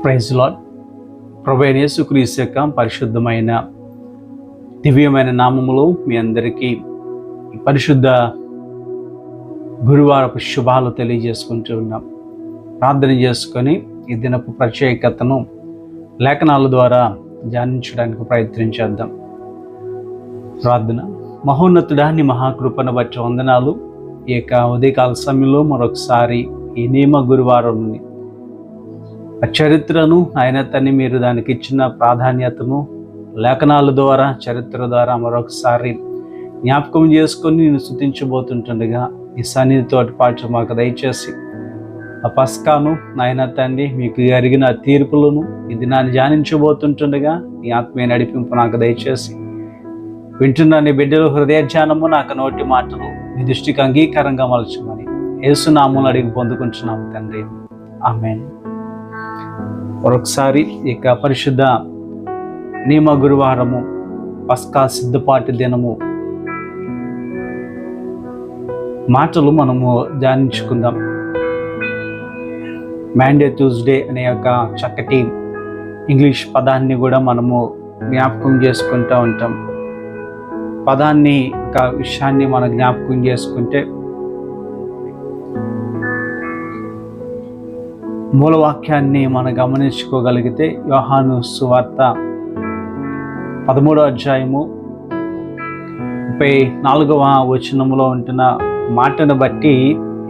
Praise lord. ప్రభువైన యేసుక్రీస్తు యొక్క పరిశుద్ధమైన దివ్యమైన నామములో మీ అందరికీ పరిశుద్ధ గురువారపు శుభాలు తెలియజేసుకుంటూ ఉన్నాం. ప్రార్థన చేసుకొని ఈ దినపు ప్రత్యేకతను లేఖనాల ద్వారా ధ్యానించడానికి ప్రయత్నించేద్దాం. ప్రార్థన. మహోన్నతుడా, నీ మహాకృపను బట్టి వందనాలు. ఈ యొక్క ఉదయకాల సమయంలో మరొకసారి ఈ నియమ గురువారంని ఆ చరిత్రను ఆయన తన్ని మీరు దానికి ఇచ్చిన ప్రాధాన్యతను లేఖనాల ద్వారా చరిత్ర ద్వారా మరొకసారి జ్ఞాపకం చేసుకొని నేను స్తుతించబోతుంటుండగా ఈ సన్నిధితోటి పాటు మాకు దయచేసి ఆ పస్కాను నాయన తండ్రి మీకు జరిగిన తీర్పులను ఈ దినాన్ని ధ్యానించబోతుంటుండగా నీ ఆత్మీయ నడిపింపు నాకు దయచేసి వింటున్న నీ బిడ్డల హృదయ ధ్యానము నాకు నోటి మాటలు మీ దృష్టికి అంగీకారంగా మలచమని యేసునామములో అడిగి పొందుకుంటున్నాము తండ్రి. ఆమేన్. మరొకసారి ఇక పరిశుద్ధ నియమ గురువారము పస్కా సిద్ధపాటి దినము మాటలు మనము ధ్యానించుకుందాం. మాండే ట్యూస్డే అనే ఒక చక్కటి ఇంగ్లీష్ పదాన్ని కూడా మనము జ్ఞాపకం చేసుకుంటూ ఉంటాం. పదాన్ని ఒక విషయాన్ని మనం జ్ఞాపకం చేసుకుంటే మూలవాక్యాన్ని మనం గమనించుకోగలిగితే యోహాను సువార్త 13వ అధ్యాయము 34వ వచనములో ఉంటున్న మాటను బట్టి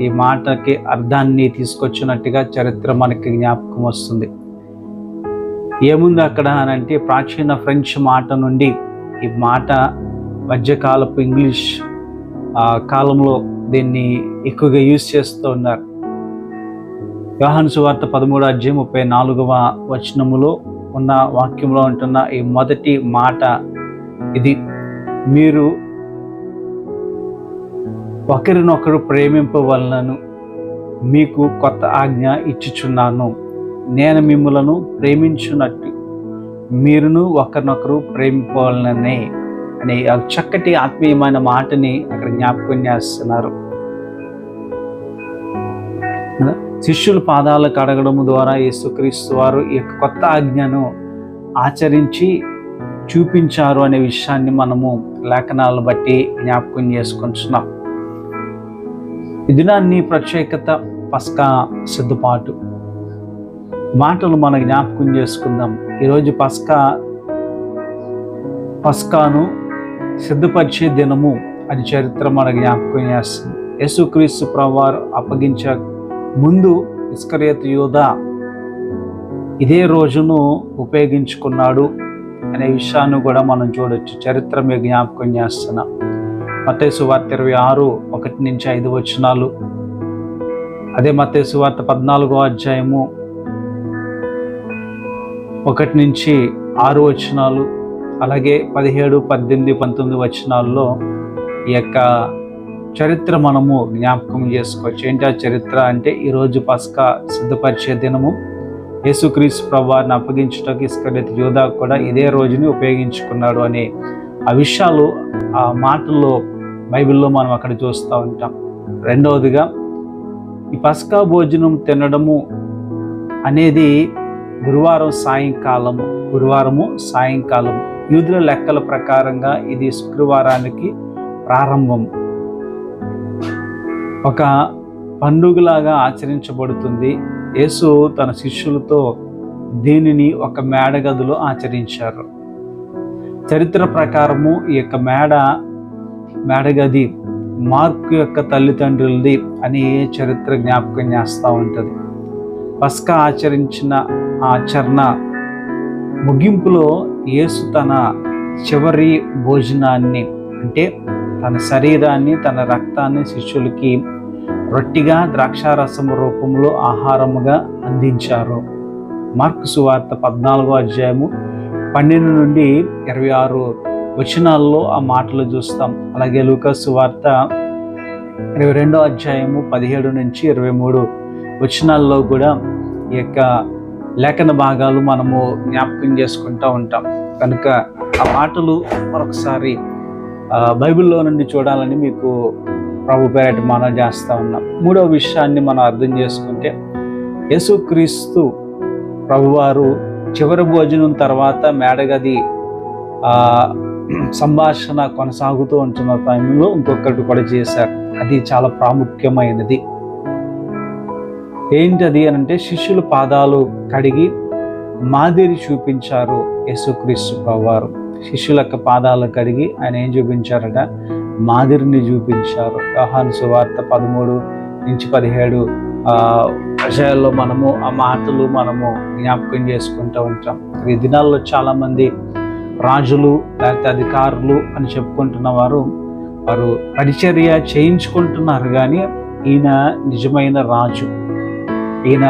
ఈ మాటకి అర్థాన్ని తీసుకొచ్చినట్టుగా చరిత్ర మనకి జ్ఞాపకం వస్తుంది. ఏముంది అక్కడ అని అంటే ప్రాచీన ఫ్రెంచ్ మాట నుండి ఈ మాట మధ్యకాలపు ఇంగ్లీష్ కాలంలో దీన్ని ఎక్కువగా యూజ్ చేస్తూ ఉన్నారు. యోహాను సువార్త 13వ అధ్యాయం 34వ వచనములో ఉన్న వాక్యంలో ఉంటున్న ఈ మొదటి మాట ఇది: మీరు ఒకరినొకరు ప్రేమింపవలనను మీకు కొత్త ఆజ్ఞ ఇచ్చుచున్నాను, నేను మిమ్ములను ప్రేమించున్నట్టు మీరును ఒకరినొకరు ప్రేమింపవలననే అనే చక్కటి ఆత్మీయమైన మాటని అక్కడ జ్ఞాపకం చేస్తున్నారు. శిష్యుల పాదాలు కడగడము ద్వారా యేసుక్రీస్తు వారు ఈ యొక్క కొత్త ఆజ్ఞను ఆచరించి చూపించారు అనే విషయాన్ని మనము లేఖనాలను బట్టి జ్ఞాపకం చేసుకుంటున్నాం. ఈ దినాన్ని ప్రత్యేకత పస్కా సిద్ధపాటు మాటలు మనం జ్ఞాపకం చేసుకుందాం. ఈరోజు పస్కాను సిద్ధపరిచే దినము అని చరిత్ర మన జ్ఞాపకం చేస్తుంది. యేసుక్రీస్తు ప్రభువారు అప్పగించే ముందు ఇస్కరియోతు యూదా ఇదే రోజును ఉపయోగించుకున్నాడు అనే విషయాన్ని కూడా మనం చూడొచ్చు. చరిత్ర మీద జ్ఞాపకం చేస్తున్నాం. మత్తయి సువార్త 26:1-5 వచనాలు, అదే మత్తయి సువార్త 14వ అధ్యాయము 1-6 వచనాలు, అలాగే 17, 18, 19 వచనాల్లో ఈ యొక్క చరిత్ర మనము జ్ఞాపకం చేసుకోవచ్చు. ఏంటి ఆ చరిత్ర అంటే ఈరోజు పస్కా సిద్ధపరిచే దినము. యేసుక్రీస్తు ప్రభువారిని అప్పగించుటకు ఇస్కరియోతు యూదా కూడా ఇదే రోజుని ఉపయోగించుకున్నాడు అనే ఆ విషయాలు ఆ మాటల్లో బైబిల్లో మనం అక్కడ చూస్తూ ఉంటాం. రెండవదిగా ఈ పస్కా భోజనం తినడము అనేది గురువారము సాయంకాలము యూదుల లెక్కల ప్రకారంగా ఇది శుక్రవారానికి ప్రారంభం. ఒక పండుగలాగా ఆచరించబడుతుంది. యేసు తన శిష్యులతో దీనిని ఒక మేడగదిలో ఆచరించారు. చరిత్ర ప్రకారము ఈ యొక్క మేడగది మార్కు యొక్క తల్లిదండ్రులది అని చరిత్ర జ్ఞాపకం చేస్తూ ఉంటుంది. పస్కా ఆచరించిన ఆచరణ ముగింపులో యేసు తన చివరి భోజనాన్ని అంటే తన శరీరాన్ని తన రక్తాన్ని శిష్యులకి రొట్టిగా ద్రాక్షారసం రూపంలో ఆహారముగా అందించారు. మార్కు సువార్త 14వ అధ్యాయము 12-26 వచనాల్లో ఆ మాటలు చూస్తాం. అలాగే లూకా సువార్త 22వ అధ్యాయము 17-23 వచనాల్లో కూడా ఈ యొక్క లేఖన భాగాలు మనము జ్ఞాపకం చేసుకుంటూ ఉంటాం. కనుక ఆ మాటలు మరొకసారి బైబిల్లో నుండి చూడాలని మీకు ప్రభు పేరట మనం చేస్తూ ఉన్నాం. మూడవ విషయాన్ని మనం అర్థం చేసుకుంటే యేసుక్రీస్తు ప్రభువారు చివరి భోజనం తర్వాత మేడగది సంభాషణ కొనసాగుతూ ఉంటున్న టైంలో ఇంకొకటి కూడా చేశారు. అది చాలా ప్రాముఖ్యమైనది. ఏంటది అని అంటే, శిష్యుల పాదాలు కడిగి మాదిరి చూపించారు యేసుక్రీస్తు ప్రభువారు. శిష్యుల యొక్క పాదాలు కడిగి ఆయన ఏం చూపించారట? మాదిరిని చూపించారు. యోహాను సువార్త 13-17 విషయాల్లో మనము ఆ మాటలు మనము జ్ఞాపకం చేసుకుంటూ ఉంటాం. ఈ దినాల్లో చాలామంది రాజులు లేకపోతే అధికారులు అని చెప్పుకుంటున్న వారు పరిచర్య చేయించుకుంటున్నారు, కానీ ఈయన నిజమైన రాజు. ఈయన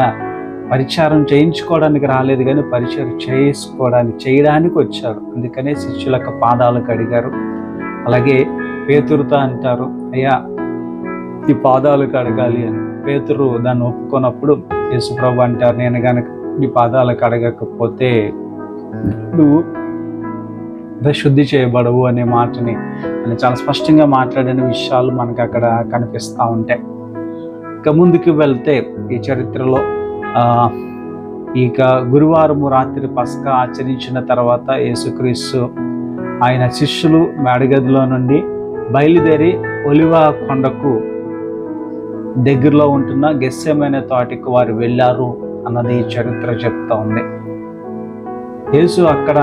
పరిచారం చేయించుకోవడానికి రాలేదు, కానీ పరిచయం చేయడానికి వచ్చారు. అందుకనే శిష్యుల యొక్క పాదాలు కడిగారు. అలాగే పేతురుతో అంటారు, అయ్యా ఈ పాదాలు కడగాలి అని. పేతురు దాన్ని ఒప్పుకున్నప్పుడు యేసుప్రభు అంటారు, నేను కనుక ఈ పాదాలు కడగకపోతే నువ్వు శుద్ధి చేయబడవు అనే మాటని అని చాలా స్పష్టంగా మాట్లాడిన విషయాలు మనకు అక్కడ కనిపిస్తూ ఉంటాయి. ఇక ముందుకు వెళ్తే ఈ చరిత్రలో ఇక గురువారము రాత్రి పస్కా ఆచరించిన తర్వాత యేసుక్రీస్తు ఆయన శిష్యులు మేడగదిలో నుండి బయలుదేరి ఒలివ కొండకు దగ్గరలో ఉంటున్న గెత్సేమనే తోటకు వారు వెళ్ళారు అన్నది చరిత్ర చెప్తా ఉంది. యేసు అక్కడ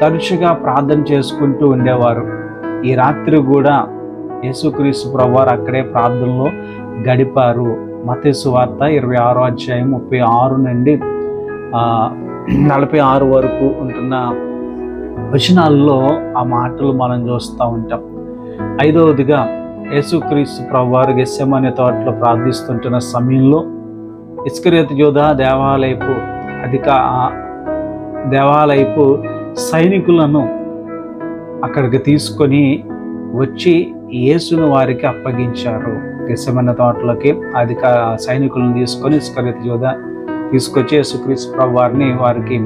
తరచుగా ప్రార్థన చేసుకుంటూ ఉండేవారు. ఈ రాత్రి కూడా యేసుక్రీస్తు ప్రభువారు అక్కడే ప్రార్థనలో గడిపారు. మత్తయి సువార్త 26వ అధ్యాయం 36 నుండి 46 వరకు ఉంటున్న వచనాల్లో ఆ మాటలు మనం చూస్తూ ఉంటాం. 5వదిగా యేసుక్రీస్తు ప్రభువారు గెత్సేమనే తోటలో ప్రార్థిస్తుంటున్న సమయంలో ఇస్కరియోతు యూదా దేవాలయపు సైనికులను అక్కడికి తీసుకొని వచ్చి యేసును వారికి అప్పగించారు. గెత్సేమనే తోటలోకి సైనికులను తీసుకొని ఇస్కరియోతు యూదా తీసుకొచ్చి యేసుక్రీస్తు ప్రభువారిని వారికి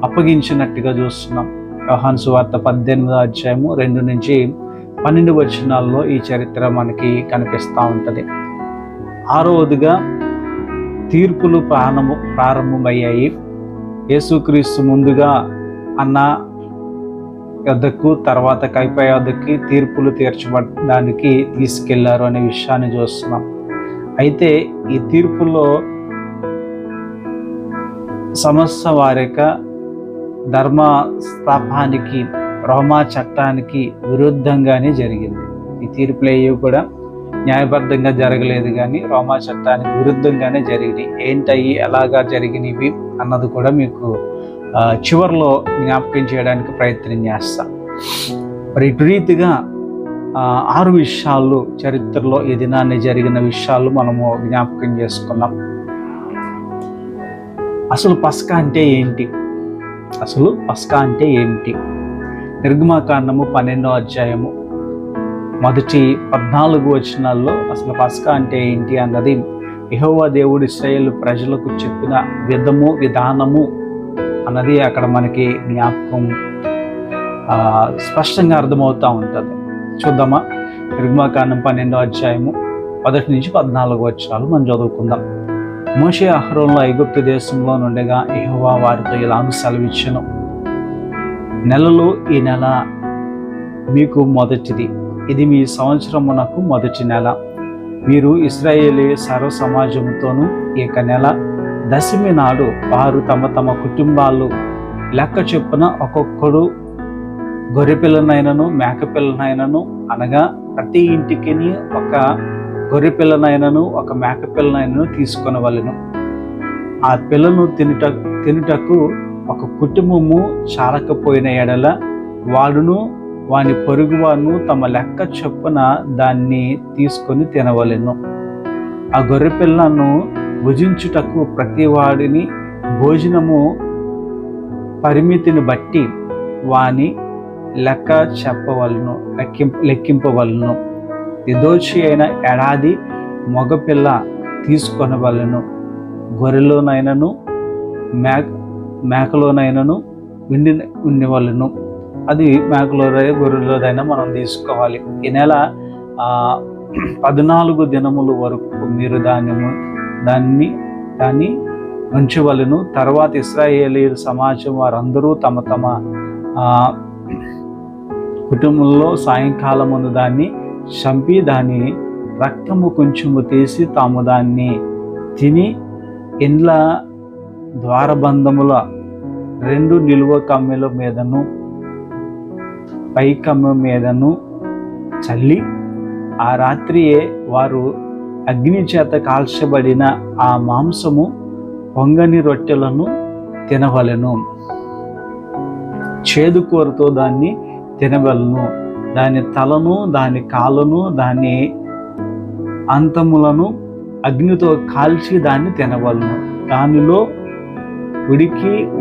అప్పగించినట్టుగా చూస్తున్నాం. యోహాను సువార్త 18వ అధ్యాయము 2-12 వచనాల్లో ఈ చరిత్ర మనకి కనిపిస్తూ ఉంటుంది. 6వదిగా తీర్పులు ప్రారంభమయ్యాయి. యేసుక్రీస్తు ముందుగా అన్న యొద్దకు, తర్వాత కైపా యొద్దకి తీర్పులు తీర్చబడడానికి తీసుకెళ్లారు అనే విషయాన్ని చూస్తున్నాం. అయితే ఈ తీర్పుల్లో సమస్త వారిక ధర్మస్థాపానికి, రోమా చట్టానికి విరుద్ధంగానే జరిగింది. ఈ తీర్పులు ఏవి కూడా న్యాయబద్ధంగా జరగలేదు, కానీ రోమా చట్టానికి విరుద్ధంగానే జరిగినాయి. ఏంటయ్యి ఎలాగా జరిగినవి అన్నది కూడా మీకు చివరిలో జ్ఞాపకం చేయడానికి ప్రయత్నం చేస్తా. మరి ఇటు రీతిగా 6 విషయాలు చరిత్రలో ఈ దినాన్ని జరిగిన విషయాలు మనము జ్ఞాపకం చేసుకున్నాం. అసలు పస్కా అంటే ఏంటి? నిర్గమకాండము 12వ అధ్యాయము మొదటి 14 వచనాల్లో అసలు పస్కా అంటే ఏంటి అన్నది యెహోవా దేవుడు ఇశ్రాయేలు ప్రజలకు చెప్పిన విధానము అన్నది అక్కడ మనకి జ్ఞాపకం స్పష్టంగా అర్థమవుతూ ఉంటుంది. చూద్దామా? నిర్గమకాండం 12వ అధ్యాయము 1-14 వచనాలు మనం చదువుకుందాం. మోషే అహరోనులు ఐగుప్తు దేశంలో నుండగా యెహోవా వారితో ఇలాగ సెలవిచ్చెను, నెలలో ఈ నెల మీకు మొదటిది, ఇది మీ సంవత్సరమునకు మొదటి నెల. మీరు ఇశ్రాయేలీ సర్వ సమాజంతోనూ ఈ నెల దశమి నాడు వారు తమ తమ కుటుంబాలు లెక్క చొప్పున ఒక్కొక్కడు గొర్రెపిల్లనైనను మేకపిల్లనైనను, అనగా ప్రతి ఇంటికి ఒక గొర్రెపిల్లనైనను ఒక మేకపిల్లనైనను తీసుకొనవలెను. ఆ పిల్లను తినుటకు ఒక కుటుంబము చాలకపోయిన ఎడల వాడును వాని పొరుగువాను తమ లెక్క చొప్పున దాన్ని తీసుకొని తినవలెను. ఆ గొర్రెపిల్లను భుజించుటకు ప్రతి వాడిని భోజనము పరిమితిని బట్టి వాని లెక్క చెప్పవలను, లెక్కింపవలను. నిర్దోషి అయిన ఏడాది మగపిల్ల తీసుకొనవలను. గొర్రెలోనైనను మేకలోనైనను ఉండవలను. అది మేకలోదైనా గొర్రెలోదైనా మనం తీసుకోవాలి. ఈ నెల 14 దినముల వరకు మీరు దాన్ని దాన్ని ఉంచవలను. తర్వాత ఇశ్రాయేలీయుల సమాజం వారందరూ తమ తమ కుటుంబంలో సాయంకాలం ముందు దాన్ని చంపి దాని రక్తము కొంచెము తీసి తాము దాన్ని తిని ఇండ్ల ద్వారబంధముల 2 నిలువ కమ్మెల మీదను పై కమ్మె మీదను చల్లి ఆ రాత్రియే వారు అగ్ని చేత కాల్చబడిన ఆ మాంసము పొంగని రొట్టెలను తినవలెను. చేదుకూరతో దాన్ని తినవలను. దాని తలను, దాని కాళ్ళను, దాని అంతములను అగ్నితో కాల్చి దాన్ని తినవలను. దానిలో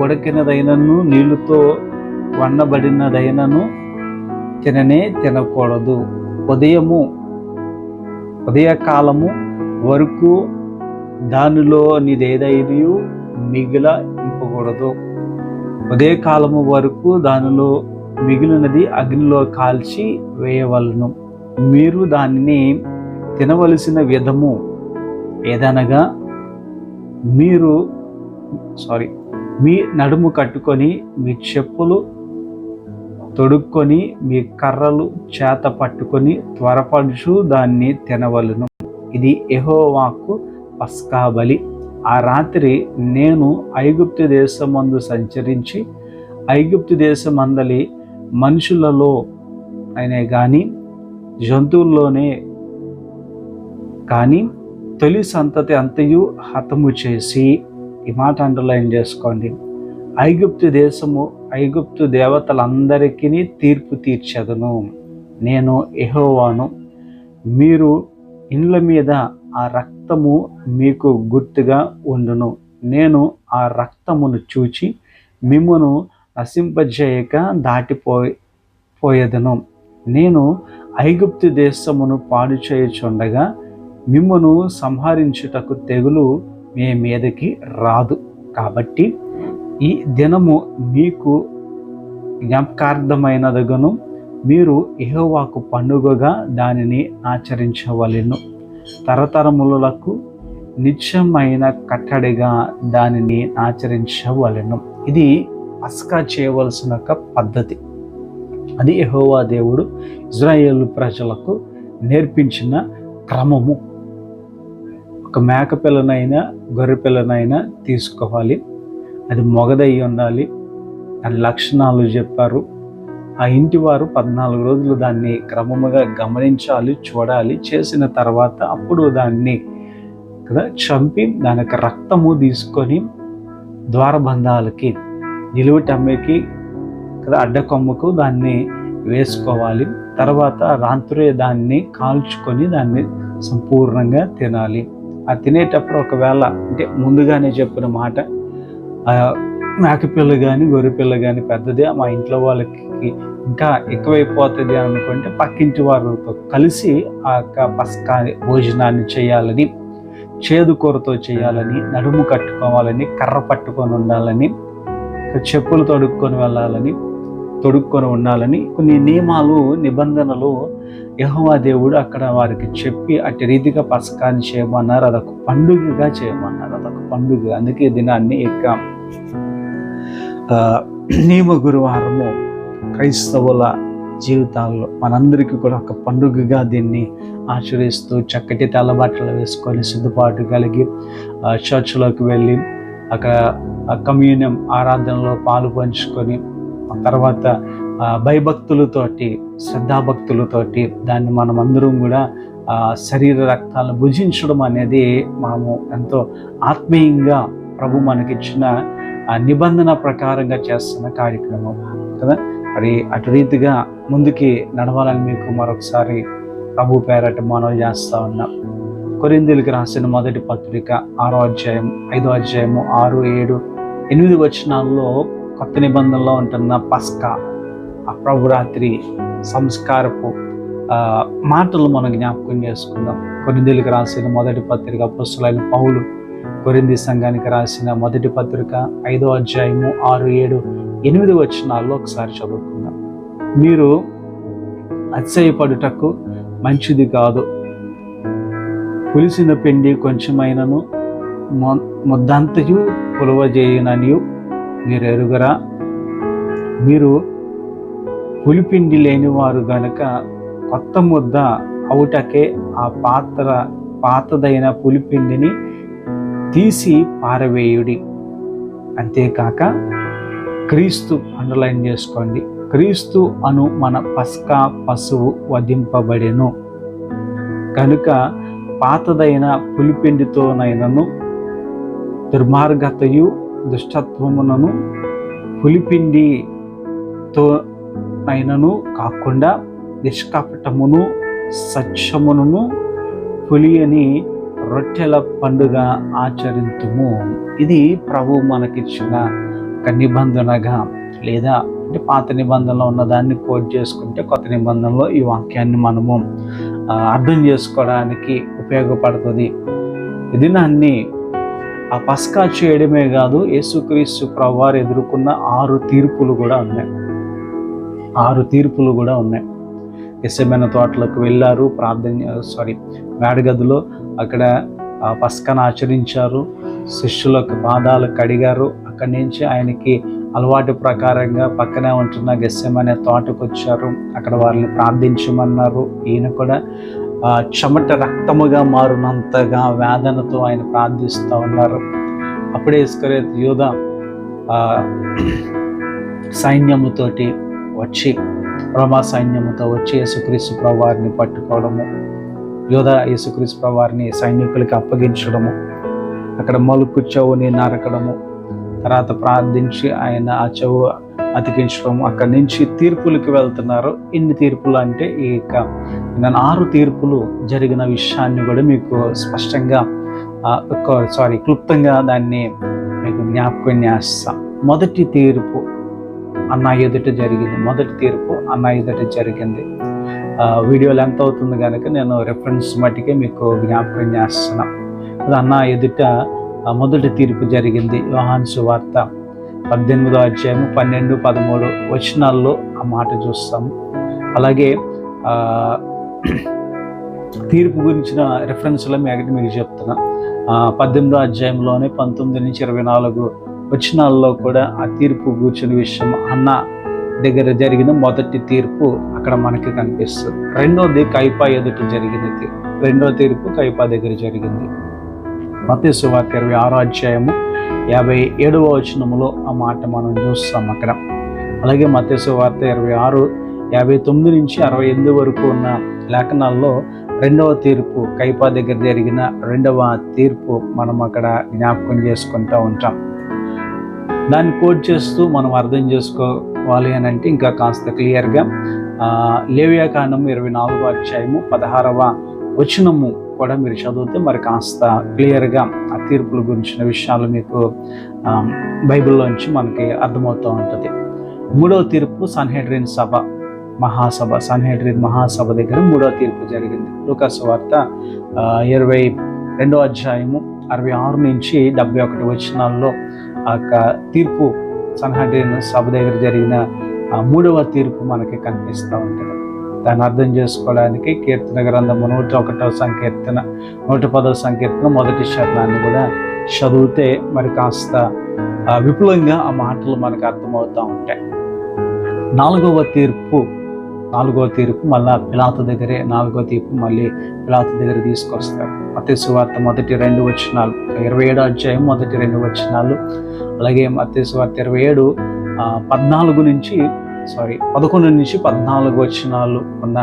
ఉడికినదైనను నీళ్లతో వండబడినదైనను తినకూడదు. ఉదయకాలము వరకు దానిలో నీదేదైనా మిగిలింపకూడదు. ఉదయకాలము వరకు దానిలో మిగిలినది అగ్నిలో కాల్చి వేయవలను. మీరు దానిని తినవలసిన విధము ఏదనగా మీ నడుము కట్టుకొని, మీ చెప్పులు తొడుక్కొని, మీ కర్రలు చేత పట్టుకొని త్వరపడుచు దాన్ని తినవలను. ఇది యెహోవాకు పస్కా బలి. ఆ రాత్రి నేను ఐగుప్తు దేశమందు సంచరించి ఐగుప్తు దేశమందలి మనుషులలో అయినే కానీ జంతువుల్లోనే కానీ తొలి సంతతి అంతయు హతము చేసి, ఈ మాట అండర్లైన్ చేసుకోండి, ఐగుప్తు దేవతలందరికీ తీర్పు తీర్చెదను. నేను యెహోవాను. మీరు ఇండ్ల మీద ఆ రక్తము మీకు గుర్తుగా ఉండును. నేను ఆ రక్తమును చూచి మిమ్మును నశింపజేయక దాటిపోయేదను. నేను ఐగుప్తు దేశమును పాడు చేయుచుండగా మిమ్మును సంహరించుటకు తెగులు మీ మీదకి రాదు. కాబట్టి ఈ దినము మీకు జ్ఞాపకార్థమైనదగును. మీరు యెహోవాకు పండుగగా దానిని ఆచరించవలెను. తరతరములకు నిత్యమైన కట్టడిగా దానిని ఆచరించవలెను. ఇది పస్కా చేయవలసిన ఒక పద్ధతి. అది యెహోవా దేవుడు ఇశ్రాయేలు ప్రజలకు నేర్పించిన క్రమము. ఒక మేక పిల్లనైనా గొర్రె పిల్లనైనా తీసుకోవాలి. అది మొగదై ఉండాలి. దాని లక్షణాలు చెప్పారు. ఆ ఇంటి వారు 14 రోజులు దాన్ని క్రమముగా గమనించాలి, చూడాలి. చేసిన తర్వాత అప్పుడు దాన్ని చంపి దానికి రక్తము తీసుకొని ద్వారబంధాలకి, నిలువుటమ్మకి అడ్డకొమ్మకు దాన్ని వేసుకోవాలి. తర్వాత రాత్రే దాన్ని కాల్చుకొని దాన్ని సంపూర్ణంగా తినాలి. ఆ తినేటప్పుడు ఒకవేళ అంటే ముందుగానే చెప్పిన మాట, మేకపిల్ల కానీ గొర్రెపిల్ల కానీ పెద్దదే, మా ఇంట్లో వాళ్ళకి ఇంకా ఎక్కువైపోతుంది అనుకుంటే పక్కింటి వారితో కలిసి ఆ యొక్క పస్కా భోజనాన్ని చేయాలని, చేదుకూరతో చేయాలని, నడుము కట్టుకోవాలని, కర్ర పట్టుకొని ఉండాలని, చెప్పులు తొడుక్కొని ఉండాలని కొన్ని నియమాలు, నిబంధనలు యెహోవా దేవుడు అక్కడ వారికి చెప్పి అట్టి రీతిగా పస్కాన్ని చేయమన్నారు. అదొక పండుగగా చేయమన్నారు. అదొక పండుగ. అందుకే దినాన్ని యొక్క నియమ గురువారము క్రైస్తవుల జీవితాల్లో మనందరికీ కూడా ఒక పండుగగా దీన్ని ఆచరిస్తూ చక్కటి తెల్లబట్టలు వేసుకొని సిద్ధపాటు కలిగి చర్చిలోకి వెళ్ళి అక్కడ కమ్యూనియం ఆరాధనలో పాలు పంచుకొని తర్వాత భయభక్తులతోటి, శ్రద్ధాభక్తులతోటి దాన్ని మనమందరం కూడా శరీర రక్తాలను భుజించడం అనేది మనము ఎంతో ఆత్మీయంగా ప్రభు మనకిచ్చిన నిబంధన ప్రకారంగా చేస్తున్న కార్యక్రమం కదా. మరి అటు రీతిగా ముందుకి నడవాలని మీకు మరొకసారి ప్రభు పేరట మనవి చేస్తా ఉన్నాం. కొరింథీయులకు రాసిన మొదటి పత్రిక 6వ అధ్యాయం 5వ అధ్యాయము 6, 7, 8 వచనాల్లో కొత్త నిబంధనలో ఉంటున్న పస్కా, ఆ ప్రభురాత్రి సంస్కారపు మాటలు మనం జ్ఞాపకం చేసుకుందాం. కొరింథీయులకు రాసిన మొదటి పత్రిక అపొస్తలుడైన పౌలు కొరింథీ సంఘానికి రాసిన మొదటి పత్రిక 5వ అధ్యాయము 6, 7, 8 వచనాల్లో ఒకసారి చదువుకుందాం. మీరు అతిశయపడుటకు మంచిది కాదు. పులిసిన పిండి కొంచెమైనను ముద్దంతయు పులువజేయుననియు మీరు ఎరుగరా? మీరు పులిపిండి లేని వారు గనుక కొత్త ముద్ద అవుటకే ఆ పాతదైన పులిపిండిని తీసి పారవేయుడి. అంతేకాక క్రీస్తు, అండర్లైన్ చేసుకోండి, క్రీస్తు అను మన పస్కా పశువు వధింపబడెను కనుక పాతదైన పులిపిండితోనైనను దుర్మార్గతయు దుష్టత్వమునను పులిపిండితోనైనను కాకుండా నిష్కపటమును సత్యమును పులియని రొట్టెల పండుగ ఆచరింతుము. ఇది ప్రభు మనకిచ్చిన ఒక నిబంధనగా, లేదా అంటే పాత నిబంధనలో ఉన్న దాన్ని కోట్ చేసుకుంటే కొత్త నిబంధనలో ఈ వాక్యాన్ని మనము అర్థం చేసుకోవడానికి ఉపయోగపడుతుంది. ఇది నాన్ని ఆ పస్కా చేయడమే కాదు, యేసుక్రీస్తు ప్రభువారు ఎదుర్కొన్న 6 తీర్పులు కూడా ఉన్నాయి. 6 తీర్పులు కూడా ఉన్నాయి. గెత్సేమనే తోటలోకి వెళ్ళారు, మేడగదిలో అక్కడ పస్కాను ఆచరించారు, శిష్యులకు పాదాలు కడిగారు. అక్కడి నుంచి ఆయనకి అలవాటు ప్రకారంగా పక్కనే ఉంటున్న గెత్సేమనే తోటకు వచ్చారు, అక్కడ వారిని ప్రార్థించమన్నారు. ఈయన కూడా చెమట రక్తముగా మారునంతగా వేదనతో ఆయన ప్రార్థిస్తూ ఉన్నారు. అప్పుడే ఇస్కరియోతు యూదా సైన్యముతోటి వచ్చి, రోమా సైన్యముతో వచ్చి యేసుక్రీస్తు ప్రభువారిని పట్టుకోవడము, యూదా యేసుక్రీస్తు ప్రభువారిని సైనికులకి అప్పగించడము, అక్కడ మలుకు చెవుని నరకడము, తర్వాత ప్రార్థించి ఆయన ఆ చెవు అతికించడం, అక్కడి నుంచి తీర్పులకి వెళ్తున్నారు. ఇన్ని తీర్పులు అంటే ఇక నేను 6 తీర్పులు జరిగిన విషయాన్ని కూడా మీకు స్పష్టంగా క్లుప్తంగా దాన్ని మీకు జ్ఞాపకం చేస్తా. మొదటి తీర్పు అన్న ఎదుట జరిగింది. మొదటి తీర్పు అన్న ఎదుట జరిగింది. వీడియో లెంత్ అవుతుంది కనుక నేను రెఫరెన్స్ మట్టికే మీకు జ్ఞాపకం చేస్తున్నా. అన్న ఎదుట మొదటి తీర్పు జరిగింది. యోహాను సువార్త 18వ అధ్యాయము 12, 13 వచనాల్లో ఆ మాట చూస్తాము. అలాగే తీర్పు గురించిన రెఫరెన్స్లో మీకు చెప్తున్నా. 18వ అధ్యాయంలోనే 19 నుంచి 24 వచనాల్లో కూడా ఆ తీర్పు కూర్చున్న విషయం, అన్న దగ్గర జరిగిన మొదటి తీర్పు అక్కడ మనకి కనిపిస్తుంది. రెండోది కైపా ఎదుట జరిగింది. రెండో తీర్పు కైపా దగ్గర జరిగింది. మత్తయి సువార్త 26వ అధ్యాయము 57వ వచనములో ఆ మాట మనం చూస్తాం అక్కడ. అలాగే మత్తయి సువార్త 26, 59 నుంచి 68 వరకు ఉన్న లేఖనాల్లో రెండవ తీర్పు, కైపా దగ్గర జరిగిన రెండవ తీర్పు మనం అక్కడ జ్ఞాపకం చేసుకుంటూ ఉంటాం. దాన్ని కోట్ చేస్తూ మనం అర్థం చేసుకోవాలి అని అంటే ఇంకా కాస్త క్లియర్గా లేవియాకాండం 24వ అధ్యాయము 16వ వచనము కూడా మీరు చదివితే మరి కాస్త క్లియర్గా ఆ తీర్పుల గురించిన విషయాలు మీకు బైబిల్లోంచి మనకి అర్థమవుతూ ఉంటుంది. మూడవ తీర్పు సన్హెడ్రిన్ మహాసభ దగ్గర మూడవ తీర్పు జరిగింది. లూకా సువార్త 22వ అధ్యాయము 66 నుంచి 71 వచనాల్లో ఆ తీర్పు, సన్హెడ్రిన్ సభ దగ్గర జరిగిన మూడవ తీర్పు మనకి కనిపిస్తూ ఉంటుంది. దాన్ని అర్థం చేసుకోవడానికి కీర్తన గ్రంథము 101వ సంకీర్తన, 110వ సంకీర్తన మొదటి చరణాన్ని కూడా చదివితే మరి కాస్త విపులంగా ఆ మాటలు మనకు అర్థమవుతూ ఉంటాయి. నాలుగవ తీర్పు మళ్ళా పిలాతు దగ్గరే, నాలుగో తీర్పు మళ్ళీ పిలాతు దగ్గర తీసుకొస్తారు. మత్తయి సువార్త మొదటి 2 వచనాలు, 27వ అధ్యాయం మొదటి 2 వచనాలు, అలాగే మత్తయి సువార్త 27 11 నుంచి 14 వచనాలు ఉన్న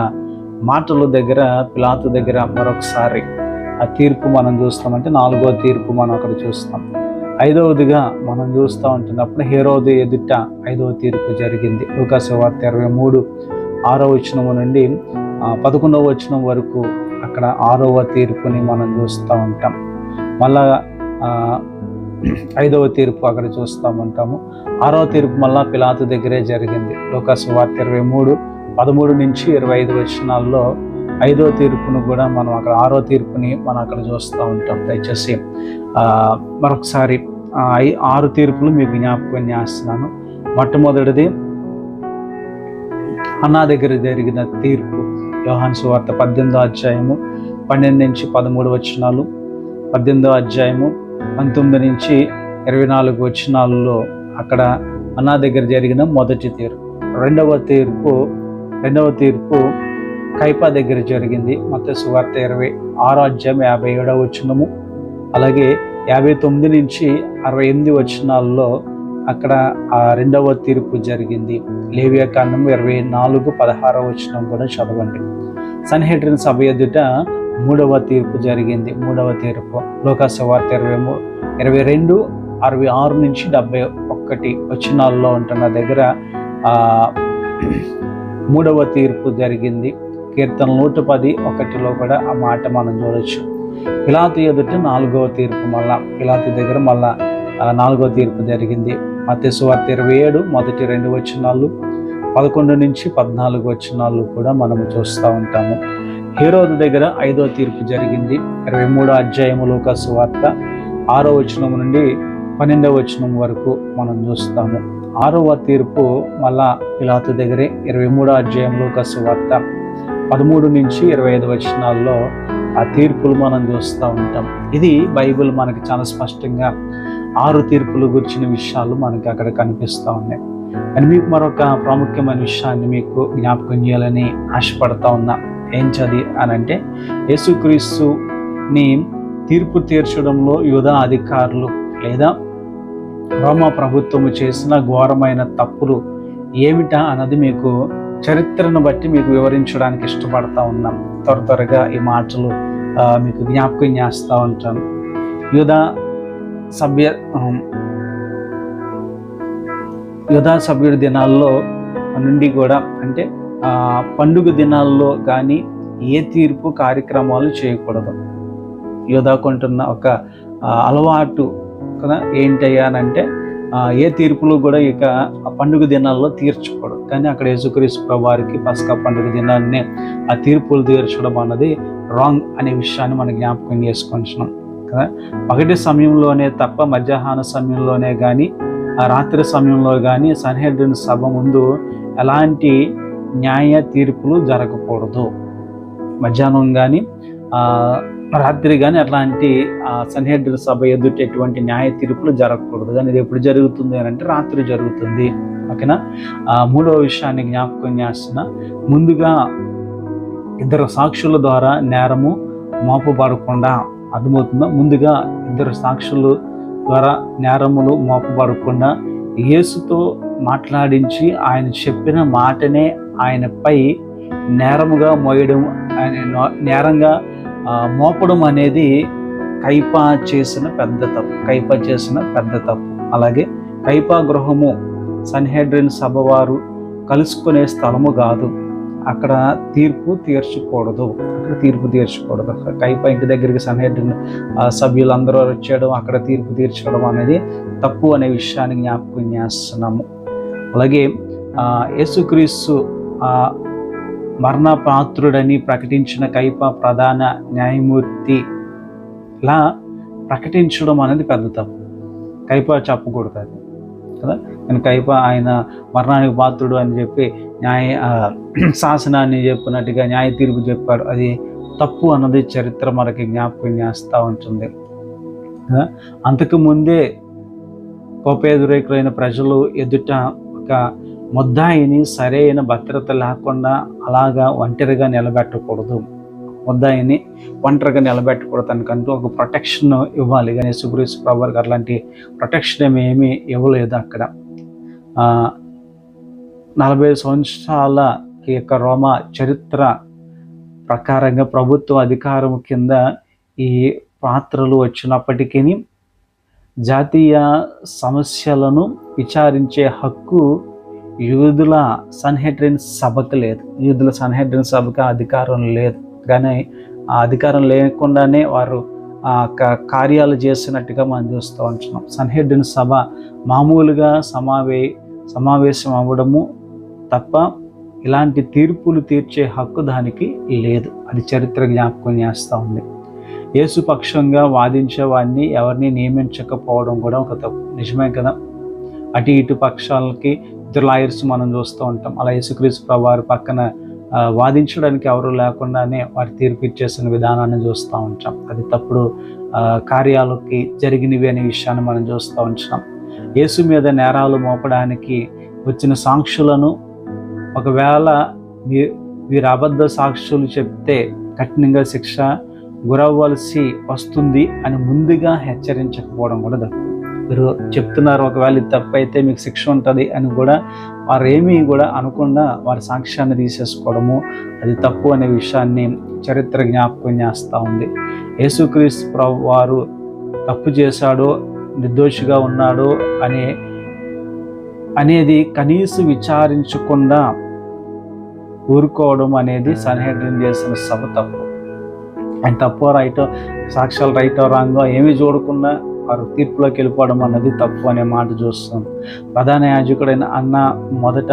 మాటల దగ్గర పిలాతు దగ్గర మరొకసారి ఆ తీర్పు మనం చూస్తామంటే 4వ తీర్పు మనం అక్కడ చూస్తాం. 5వదిగా మనం చూస్తూ ఉంటున్నప్పుడు హేరోదు ఎదుట 5వ తీర్పు జరిగింది. లూకా సువార్త 23 6వ వచనం నుండి 11వ వచనం వరకు అక్కడ 6వ తీర్పుని మనం చూస్తూ ఉంటాం. మళ్ళా 5వ తీర్పు అక్కడ చూస్తూ ఉంటాము. 6వ తీర్పు మళ్ళా పిలాతు దగ్గరే జరిగింది. లూకా సువార్త 23 13 నుంచి 25 వచనాల్లో 5వ తీర్పును కూడా మనం అక్కడ 6వ తీర్పుని మనం అక్కడ చూస్తూ ఉంటాం. దయచేసి మరొకసారి 6 తీర్పులు మీకు జ్ఞాపకం చేస్తున్నాను. మొట్టమొదటిది అన్నా దగ్గర జరిగిన తీర్పు, యోహాను సువార్త 18వ అధ్యాయము 12 నుంచి 13 వచనాలు, 18వ అధ్యాయము 19 నుంచి 24 వచనాల్లో అక్కడ అన్నా దగ్గర జరిగిన మొదటి తీర్పు. రెండవ తీర్పు కైపా దగ్గర జరిగింది. మత్తయి సువార్త 26వ అధ్యాయం 57వ వచనము, అలాగే 59 నుంచి 68 వచనాల్లో అక్కడ ఆ రెండవ తీర్పు జరిగింది. లేవియాకాండం 24:16వ వచనం కూడా చదవండి. సన్హెడ్రిన్ సభ ఎదుట మూడవ తీర్పు జరిగింది. మూడవ తీర్పు లూకాసు సువార్త 22:66 నుంచి 71 వచనాల్లో ఉంటున్న దగ్గర మూడవ తీర్పు జరిగింది. కీర్తన 110:1లో కూడా ఆ మాట మనం చూడొచ్చు. పిలాతు ఎదుట నాలుగవ తీర్పు, పిలాతు దగ్గర నాలుగవ తీర్పు జరిగింది. మత్తయి సువార్త 27 మొదటి 2 వచనాలు, 11 నుంచి 14 వచనాలు కూడా మనము చూస్తూ ఉంటాము. హేరోదు దగ్గర 5వ తీర్పు జరిగింది. 23వ అధ్యాయము లూకాసు సువార్త 6వ వచనం నుండి 12వ వచనం వరకు మనం చూస్తాము. 6వ తీర్పు పిలాతు దగ్గరే 23వ అధ్యాయం లూకాసు సువార్త 13 నుంచి 25 వచనాల్లో ఆ తీర్పులు మనం చూస్తూ ఉంటాం. ఇది బైబిల్ మనకి చాలా స్పష్టంగా 6 తీర్పులు గురించిన విషయాలు మనకి అక్కడ కనిపిస్తూ ఉన్నాయి. అని మీకు మరొక ప్రాముఖ్యమైన విషయాన్ని మీకు జ్ఞాపకం చేయాలని ఆశపడతా ఉన్నా. ఏంటది అని అంటే, యేసుక్రీస్తుని తీర్పు తీర్చడంలో యూదా అధికారులు లేదా రోమా ప్రభుత్వము చేసిన ఘోరమైన తప్పులు ఏమిటా అన్నది మీకు చరిత్రను బట్టి మీకు వివరించడానికి ఇష్టపడతా ఉన్నాం. త్వరగా ఈ మాటలు మీకు జ్ఞాపకం చేస్తూ ఉంటాను. యూదా సభ్యుడి దినాల్లో నుండి కూడా, అంటే పండుగ దినాల్లో కానీ ఏ తీర్పు కార్యక్రమాలు చేయకూడదు. యూదాకుంటున్న ఒక అలవాటు కదా ఏంటయ్యానంటే, ఏ తీర్పులు కూడా ఇక ఆ పండుగ దినాల్లో తీర్చకూడదు. కానీ అక్కడ యేసుక్రీస్తు ప్రభువారికి పస్కా పండుగ దినాన్ని ఆ తీర్పులు తీర్చడం అన్నది రాంగ్ అనే విషయాన్ని మనం జ్ఞాపకం చేసుకుంటున్నాం కదా. పగటి సమయంలోనే తప్ప మధ్యాహ్న సమయంలోనే కానీ రాత్రి సమయంలో కానీ సన్హెడ్రిన్ సభ ముందు ఎలాంటి న్యాయ తీర్పులు జరగకూడదు. మధ్యాహ్నం కానీ రాత్రి కానీ అట్లాంటి సన్హెడ్రిన్ సభ ఎదుట ఎటువంటి న్యాయ తీర్పులు జరగకూడదు. కానీ ఇది ఎప్పుడు జరుగుతుంది అని అంటే రాత్రి జరుగుతుంది. ఓకేనా. మూడవ విషయాన్ని జ్ఞాపకం చేస్తున్నా. ముందుగా 2 సాక్షుల ద్వారా నేరము మోపబడకుండా, అర్థమవుతుందా? ముందుగా 2 సాక్షుల ద్వారా నేరములు మోపబడకుండా యేసుతో మాట్లాడించి ఆయన చెప్పిన మాటనే ఆయనపై నేరముగా మోయడం, నేరంగా మోపడం అనేది కైపా చేసిన పెద్ద తప్పు. అలాగే కైపా గృహము సన్హెడ్రిన్ సభ వారు కలుసుకునే స్థలము కాదు. అక్కడ తీర్పు తీర్చకూడదు. కైపా ఇంటి దగ్గరికి సన్హెడ్రిన్ సభ్యులందరూ వచ్చేయడం, అక్కడ తీర్పు తీర్చడం అనేది తప్పు అనే విషయాన్ని జ్ఞాపకం చేస్తున్నాము. అలాగే యేసుక్రీస్తు మరణపాత్రుడని ప్రకటించిన కైపా ప్రధాన న్యాయమూర్తిలా ప్రకటించడం అనేది పెద్ద తప్పు. కైపా చెప్పకూడదు అది కదా. నేను కైపా ఆయన మరణానికి పాత్రుడు అని చెప్పి శాసనాన్ని చెప్పినట్టుగా న్యాయ తీర్పు చెప్పాడు. అది తప్పు అన్నది చరిత్ర మనకి జ్ఞాపకం చేస్తూ ఉంటుంది. అంతకుముందే కోపేదురేకులైన ప్రజలు ఎదుట ఒక ముద్దాయిని సరైన భద్రత లేకుండా అలాగా ఒంటరిగా నిలబెట్టకూడదు. ముద్దాయిని ఒంటరిగా నిలబెట్టకూడదు. తనకంటూ ఒక ప్రొటెక్షన్ ఇవ్వాలి. కానీ యేసుక్రీస్తు ప్రభువుకి అట్లాంటి ప్రొటెక్షన్ ఏమీ ఇవ్వలేదు. అక్కడ 40 సంవత్సరాల ఈ యొక్క రోమా చరిత్ర ప్రకారంగా ప్రభుత్వ అధికారం కింద ఈ పాత్రలు వచ్చినప్పటికీ జాతీయ సమస్యలను విచారించే హక్కు యూదుల సన్హెడ్రిన్ సభకు లేదు. యూదుల సన్హెడ్రిన్ సభకు అధికారం లేదు. కానీ ఆ అధికారం లేకుండానే వారు కార్యాలు చేసినట్టుగా మనం చూస్తూ ఉంటున్నాం. సన్హెడ్రిన్ సభ మామూలుగా సమావేశం అవ్వడము తప్ప ఇలాంటి తీర్పులు తీర్చే హక్కు దానికి లేదు. అది చరిత్ర జ్ఞాపకం చేస్తూ ఉంది. యేసు పక్షంగా వాదించే వాడిని ఎవరిని నియమించకపోవడం కూడా ఒక తప్పు. నిజమే కదా. అటు ఇటు పక్షాలకి 2 లాయర్స్ మనం చూస్తూ ఉంటాం. అలా యేసుక్రీస్తు ప్రభువారి పక్కన వాదించడానికి ఎవరు లేకుండానే వారి తీర్పు ఇచ్చేసిన విధానాన్ని చూస్తూ ఉంటాం. అది తప్పుడు కార్యాలకి జరిగినవి అనే విషయాన్ని మనం చూస్తూ ఉంటున్నాం. యేసు మీద నేరాలు మోపడానికి వచ్చిన సాక్షులను ఒకవేళ వీరు అబద్ధ సాక్షులు చెప్తే కఠినంగా శిక్ష గురవ్వాల్సి వస్తుంది అని ముందుగా హెచ్చరించకపోవడం కూడా తప్పు. మీరు చెప్తున్నారు ఒకవేళ ఇది తప్పు అయితే మీకు శిక్ష ఉంటుంది అని కూడా వారు ఏమీ కూడా అనకుండా వారి సాక్ష్యాన్ని తీసేసుకోవడము అది తప్పు అనే విషయాన్ని చరిత్ర జ్ఞాపకం చేస్తూ ఉంది. యేసుక్రీస్తు ప్రభు వారు తప్పు చేశాడో నిర్దోషిగా ఉన్నాడో అనేది కనీసం విచారించకుండా ఊరుకోవడం అనేది సన్హెడ్రిన్ చేసిన సభ తప్పు. ఆయన తప్పో రైటో, సాక్ష్యాలు రైటో రాంగో ఏమీ చూడకుండా వారు తీర్పులోకి వెళ్ళిపోవడం అన్నది తప్పు అనే మాట చూస్తాం. ప్రధాన యాజకుడైన అన్న మొదట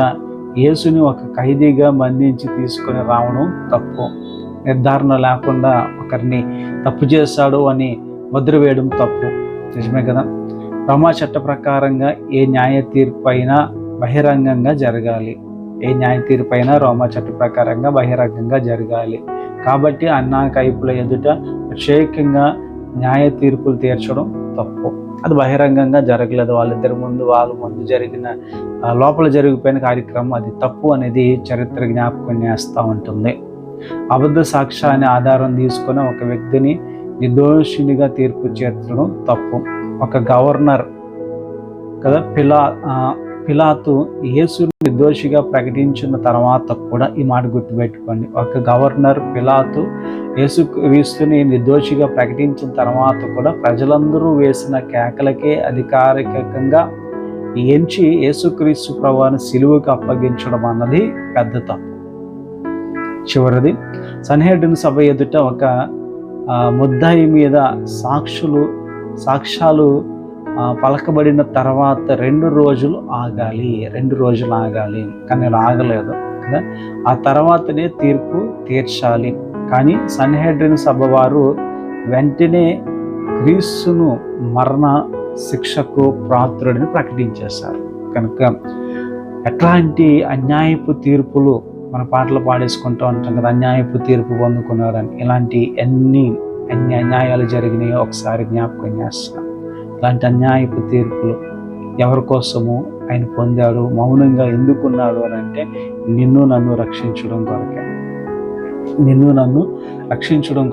యేసుని ఒక ఖైదీగా బంధించి తీసుకొని రావడం తప్పు. నిర్ధారణ లేకుండా ఒకరిని తప్పు చేశాడు అని ముద్ర వేయడం తప్పు. నిజమే కదా? రోమా చట్ట ప్రకారంగా ఏ న్యాయ తీర్పు అయినా బహిరంగంగా జరగాలి. ఏ న్యాయ తీర్పు అయినా రోమా చట్ట ప్రకారంగా బహిరంగంగా జరగాలి. కాబట్టి అన్న కైపుల ఎదుట ప్రత్యేకంగా న్యాయ తీర్పులు తీర్చడం తప్పు. అది బహిరంగంగా జరగలేదు. వాళ్ళ ముందు జరిగిన లోపల జరిగిపోయిన కార్యక్రమం అది తప్పు అనేది చరిత్ర జ్ఞాపకం చేస్తూ ఉంటుంది. అబద్ధ సాక్ష్యాన్ని ఆధారం తీసుకొని ఒక వ్యక్తిని నిర్దోషినిగా తీర్పు చేర్చడం తప్పు. ఒక గవర్నర్ కదా పిలాతు యేసుని నిర్దోషిగా ప్రకటించిన తర్వాత కూడా ఈ మాట గుర్తుపెట్టుకోండి. ఒక గవర్నర్ పిలాతు యేసుక్రీస్తుని నిర్దోషిగా ప్రకటించిన తర్వాత కూడా ప్రజలందరూ వేసిన కేకలకే అధికారికంగా ఎంచి యేసుక్రీస్తు ప్రభువుని సిలువకు అప్పగించడం అన్నది పెద్ద తప్పు. చివరిది, సన్హెడ్రిన్ సభ ఎదుట ఒక ముద్దాయి మీద సాక్ష్యాలు పలకబడిన తర్వాత 2 రోజులు ఆగాలి. కానీ అలా ఆగలేదు కదా. ఆ తర్వాతనే తీర్పు తీర్చాలి. కానీ సన్హెడ్రిన్ సభ వారు వెంటనే క్రీస్తును మరణ శిక్షకు పాత్రుడిని ప్రకటించేశారు. కనుక ఎట్లాంటి అన్యాయపు తీర్పులు మన పాటలు పాడేసుకుంటూ ఉంటాం కదా, అన్యాయపు తీర్పు పొందుకున్నారని. ఇలాంటి ఎన్ని అన్యాయాలు జరిగినాయో ఒకసారి జ్ఞాపకం చేస్తాం. ఇలాంటి అన్యాయపు తీర్పులు ఎవరి కోసము ఆయన పొందాడు, మౌనంగా ఎందుకున్నాడు అని అంటే నిన్ను నన్ను రక్షించడం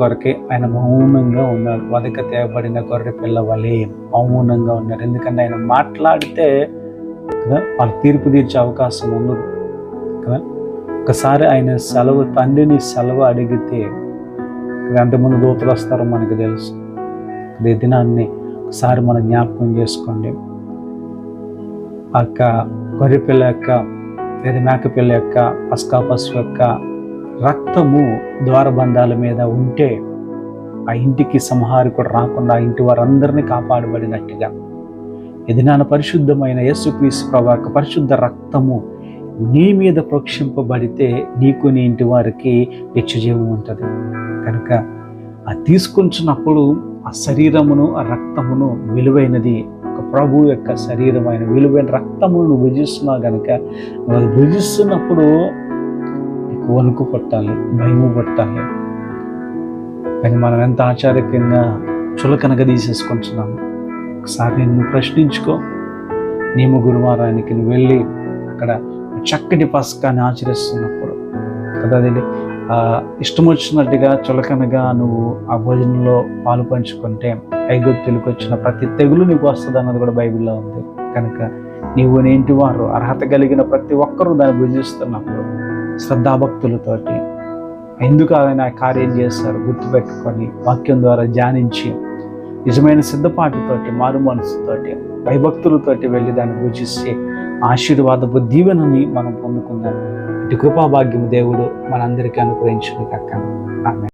కొరకే ఆయన మౌనంగా ఉన్నాడు. వదక తేబడిన గొర్రె పిల్ల వలె మౌనంగా ఉన్నారు. ఎందుకంటే ఆయన మాట్లాడితే కదా వాళ్ళ తీర్పు తీర్చే అవకాశం ఉండదు కదా. ఒకసారి ఆయన తండ్రిని సెలవు అడిగితే ఎంతమంది దూతలు వస్తారో మనకు తెలుసు. అదే దినాన్ని ఒకసారి మనం జ్ఞాపకం చేసుకోండి. గొర్రె పిల్ల యొక్క లేదా మేకపిల్ల యొక్క పస్కా పశువు యొక్క రక్తము ద్వారబంధాల మీద ఉంటే ఆ ఇంటికి సంహారకుడు రాకుండా ఆ ఇంటి వారందరినీ కాపాడబడినట్టుగా ఇది నా పరిశుద్ధమైన యేసుక్రీస్తు ప్రభువు యొక్క పరిశుద్ధ రక్తము నీ మీద ప్రోక్షింపబడితే నీకు నీ ఇంటి వారికి నిత్యజీవం ఉంటుంది. కనుక ఆ తీసుకొచ్చినప్పుడు ఆ శరీరమును ఆ రక్తమును విలువైనది, ఒక ప్రభు యొక్క శరీరమైన విలువైన రక్తమును నువ్వు భుజిస్తున్నావు. కనుక నువ్వు భుజిస్తున్నప్పుడు నీకు వణుకు పట్టాలి, భయము పట్టాలి. కానీ మనం ఎంత ఆచార్యంగా చులకనగా తీసేసుకుంటున్నాము. ఒకసారి నిన్ను ప్రశ్నించుకో. నియమ గురువారానికి నువ్వు వెళ్ళి అక్కడ చక్కటి పస్కాన్ని ఆచరిస్తున్నప్పుడు కదా, అది ఇష్టం వచ్చినట్టుగా చులకనగా నువ్వు ఆ భోజనంలో పాలు పంచుకుంటే ఐగుప్తులకు వచ్చిన ప్రతి తెగులు నీకు వస్తుంది అన్నది కూడా బైబిల్లో ఉంది. కనుక నీవు నేంటి వారు అర్హత కలిగిన ప్రతి ఒక్కరూ దాన్ని భుజిస్తున్నప్పుడు శ్రద్ధాభక్తులతోటి ఎందుకు ఆయన కార్యం చేస్తారు గుర్తుపెట్టుకొని వాక్యం ద్వారా ధ్యానించి నిజమైన సిద్ధపాటుతోటి మారు మనసుతోటి భయభక్తులతోటి వెళ్ళి దాన్ని భుజిస్తే ఆశీర్వాదపు దీవెనని మనం పొందుకుందాం. ఇటు కృపాభాగ్యము దేవుడు మనందరికీ అనుగ్రహించును కాక. ఆమేన్.